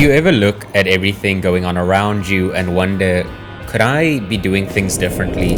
you ever look at everything going on around you and wonder, could I be doing things differently?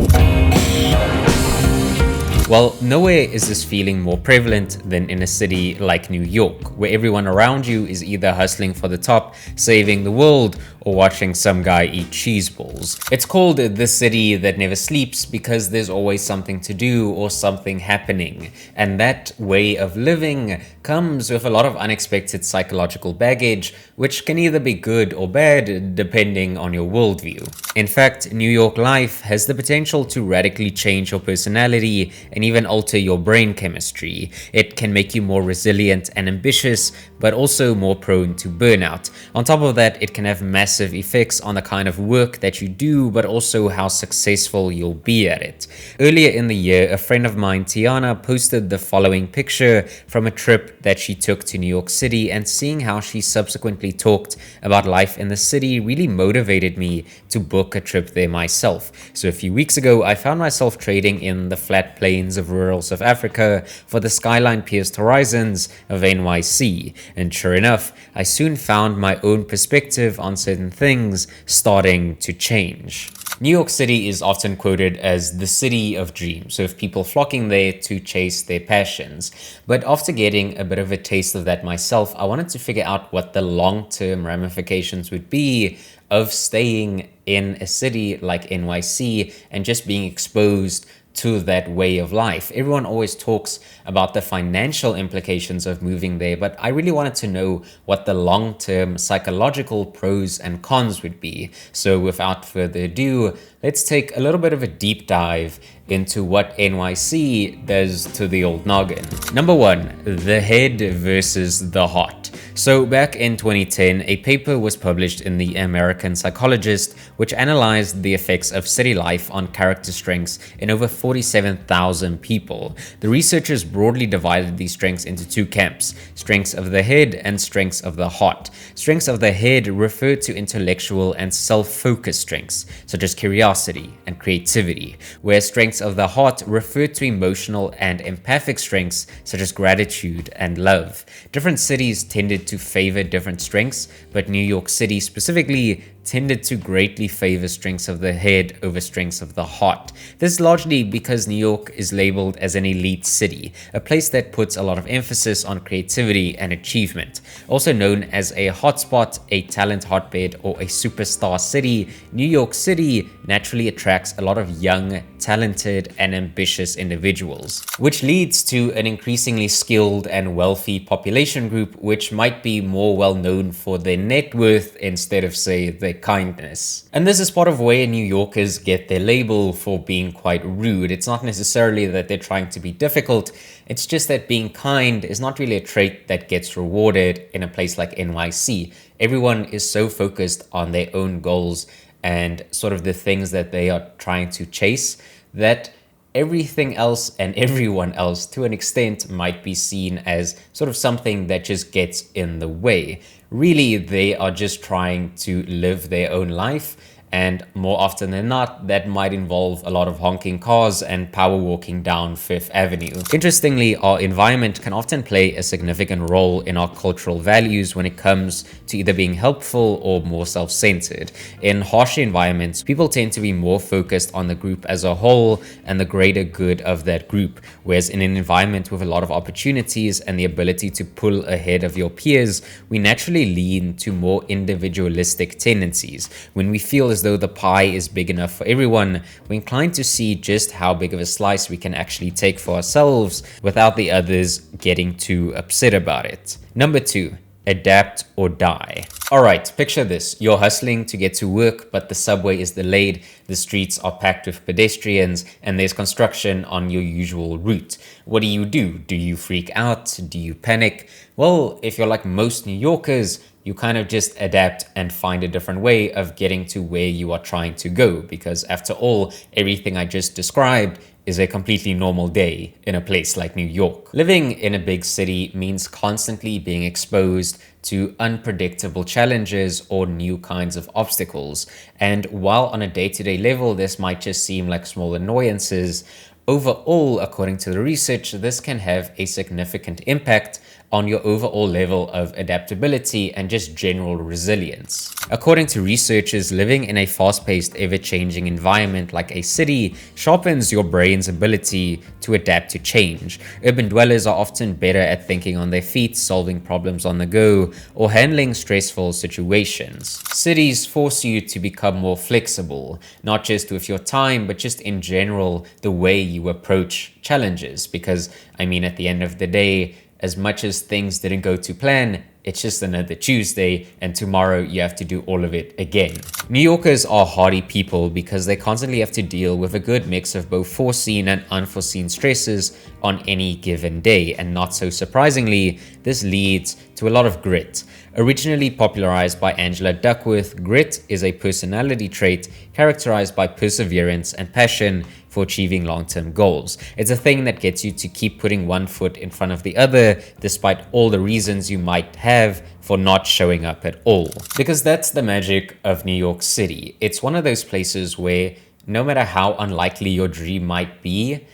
Well, nowhere is this feeling more prevalent than in a city like New York, where everyone around you is either hustling for the top, saving the world, or watching some guy eat cheese balls. It's called the city that never sleeps because there's always something to do or something happening. And that way of living comes with a lot of unexpected psychological baggage, which can either be good or bad depending on your worldview. In fact, New York life has the potential to radically change your personality and even alter your brain chemistry. It can make you more resilient and ambitious, but also more prone to burnout. On top of that, it can have massive effects on the kind of work that you do, but also how successful you'll be at it. Earlier in the year, a friend of mine, Tiana, posted the following picture from a trip that she took to New York City, and seeing how she subsequently talked about life in the city really motivated me to book a trip there myself. So a few weeks ago, I found myself trading in the flat plains of rural South Africa for the skyline-pierced horizons of NYC. And sure enough, I soon found my own perspective on certain things starting to change. New York City is often quoted as the city of dreams, with people flocking there to chase their passions. But after getting a bit of a taste of that myself, I wanted to figure out what the long-term ramifications would be of staying in a city like NYC and just being exposed to that way of life. Everyone always talks about the financial implications of moving there, but I really wanted to know what the long-term psychological pros and cons would be. So without further ado, let's take a little bit of a deep dive into what NYC does to the old noggin. Number one, the head versus the heart. So back in 2010, a paper was published in the American Psychologist, which analyzed the effects of city life on character strengths in over 47,000 people. The researchers broadly divided these strengths into two camps: strengths of the head and strengths of the heart. Strengths of the head refer to intellectual and self-focused strengths, such as curiosity and creativity, whereas strengths of the heart refer to emotional and empathic strengths, such as gratitude and love. Different cities tended to favor different strengths, but New York City specifically tended to greatly favor strengths of the head over strengths of the heart. This is largely because New York is labeled as an elite city, a place that puts a lot of emphasis on creativity and achievement. Also known as a hotspot, a talent hotbed, or a superstar city, New York City naturally attracts a lot of young, talented, and ambitious individuals, which leads to an increasingly skilled and wealthy population group, which might be more well known for their net worth instead of, say, their kindness. And this is part of where New Yorkers get their label for being quite rude. It's not necessarily that they're trying to be difficult, it's just that being kind is not really a trait that gets rewarded in a place like NYC. Everyone is so focused on their own goals and sort of the things that they are trying to chase that everything else and everyone else, to an extent, might be seen as sort of something that just gets in the way. Really, they are just trying to live their own life, and more often than not, that might involve a lot of honking cars and power walking down Fifth Avenue. Interestingly, our environment can often play a significant role in our cultural values when it comes to either being helpful or more self-centered. In harsher environments, people tend to be more focused on the group as a whole and the greater good of that group, whereas in an environment with a lot of opportunities and the ability to pull ahead of your peers, we naturally lean to more individualistic tendencies. When we feel as though the pie is big enough for everyone, we're inclined to see just how big of a slice we can actually take for ourselves without the others getting too upset about it. Number two, adapt or die. Alright, picture this. You're hustling to get to work, but the subway is delayed, the streets are packed with pedestrians, and there's construction on your usual route. What do? Do you freak out? Do you panic? Well, if you're like most New Yorkers, you kind of just adapt and find a different way of getting to where you are trying to go, because after all, everything I just described is a completely normal day in a place like New York. Living in a big city means constantly being exposed to unpredictable challenges or new kinds of obstacles. And while on a day-to-day level, this might just seem like small annoyances, overall, according to the research, this can have a significant impact on your overall level of adaptability and just general resilience. According to researchers, living in a fast-paced, ever-changing environment like a city sharpens your brain's ability to adapt to change. Urban dwellers are often better at thinking on their feet, solving problems on the go, or handling stressful situations. Cities force you to become more flexible, not just with your time, but just in general, the way you approach challenges. Because, I mean, at the end of the day, as much as things didn't go to plan, it's just another Tuesday, and tomorrow you have to do all of it again. New Yorkers are hardy people because they constantly have to deal with a good mix of both foreseen and unforeseen stresses on any given day, and not so surprisingly, this leads to a lot of grit. Originally popularized by Angela Duckworth, grit is a personality trait characterized by perseverance and passion for achieving long-term goals. It's a thing that gets you to keep putting one foot in front of the other, despite all the reasons you might have for not showing up at all. Because that's the magic of New York City. It's one of those places where no matter how unlikely your dream might be,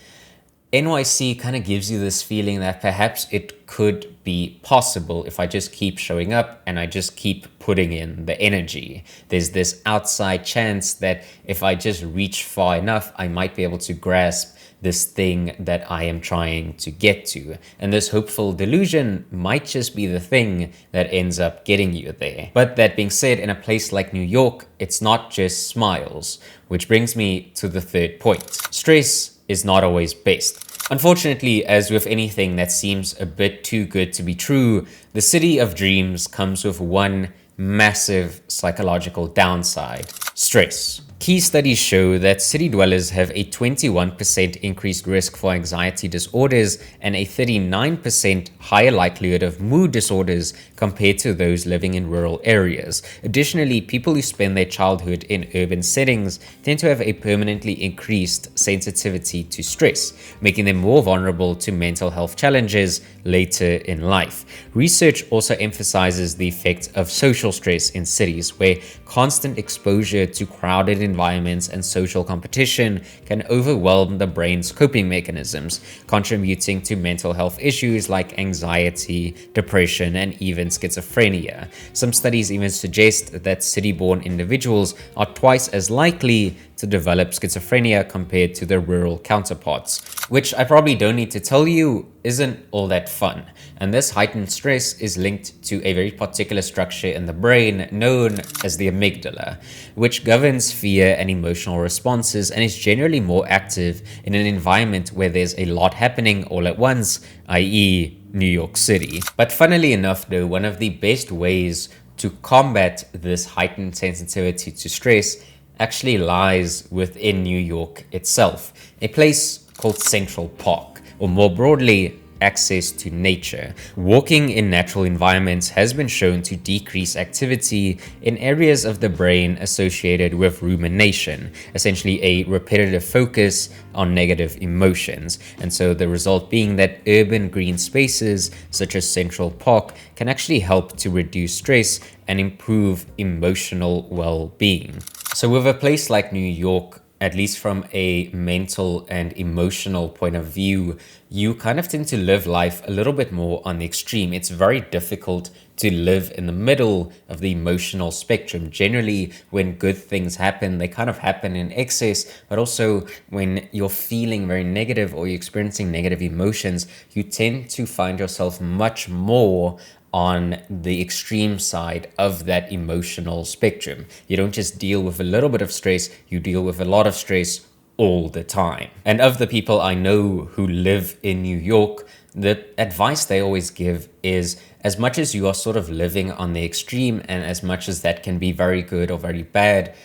NYC kind of gives you this feeling that perhaps it could be possible if I just keep showing up and I just keep putting in the energy. There's this outside chance that if I just reach far enough, I might be able to grasp this thing that I am trying to get to. And this hopeful delusion might just be the thing that ends up getting you there. But that being said, in a place like New York, it's not just smiles, which brings me to the third point. Stress is not always best. Unfortunately, as with anything that seems a bit too good to be true, the city of dreams comes with one massive psychological downside: stress. Key studies show that city dwellers have a 21% increased risk for anxiety disorders and a 39% higher likelihood of mood disorders compared to those living in rural areas. Additionally, people who spend their childhood in urban settings tend to have a permanently increased sensitivity to stress, making them more vulnerable to mental health challenges later in life. Research also emphasizes the effect of social stress in cities, where constant exposure to crowded environments and social competition can overwhelm the brain's coping mechanisms, contributing to mental health issues like anxiety, depression, and even schizophrenia. Some studies even suggest that city-born individuals are twice as likely to develop schizophrenia compared to their rural counterparts, which I probably don't need to tell you isn't all that fun. And this heightened stress is linked to a very particular structure in the brain known as the amygdala, which governs fear and emotional responses and is generally more active in an environment where there's a lot happening all at once, i.e. New York City. But funnily enough though, one of the best ways to combat this heightened sensitivity to stress actually lies within New York itself, a place called Central Park, or more broadly, access to nature. Walking in natural environments has been shown to decrease activity in areas of the brain associated with rumination, essentially a repetitive focus on negative emotions. And so the result being that urban green spaces such as Central Park can actually help to reduce stress and improve emotional well-being. So with a place like New York, at least from a mental and emotional point of view, you kind of tend to live life a little bit more on the extreme. It's very difficult to live in the middle of the emotional spectrum. Generally, when good things happen, they kind of happen in excess, but also when you're feeling very negative or you're experiencing negative emotions, you tend to find yourself much more on the extreme side of that emotional spectrum. You don't just deal with a little bit of stress, you deal with a lot of stress all the time. And of the people I know who live in New York, the advice they always give is, as much as you are sort of living on the extreme and as much as that can be very good or very bad,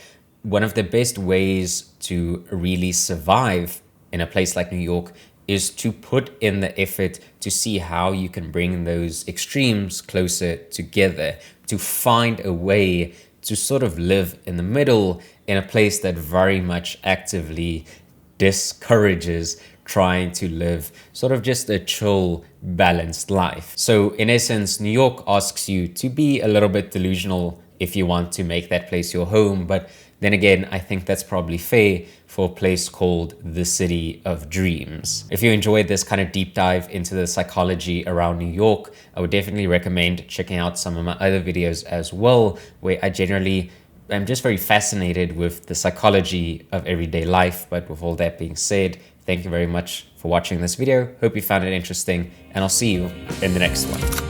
one of the best ways to really survive in a place like New York is to put in the effort to see how you can bring those extremes closer together, to find a way to sort of live in the middle in a place that very much actively discourages trying to live sort of just a chill, balanced life. So in essence, New York asks you to be a little bit delusional if you want to make that place your home. But then again, I think that's probably fair for a place called the City of Dreams. If you enjoyed this kind of deep dive into the psychology around New York, I would definitely recommend checking out some of my other videos as well, where I generally am just very fascinated with the psychology of everyday life. But with all that being said, thank you very much for watching this video. Hope you found it interesting, and I'll see you in the next one.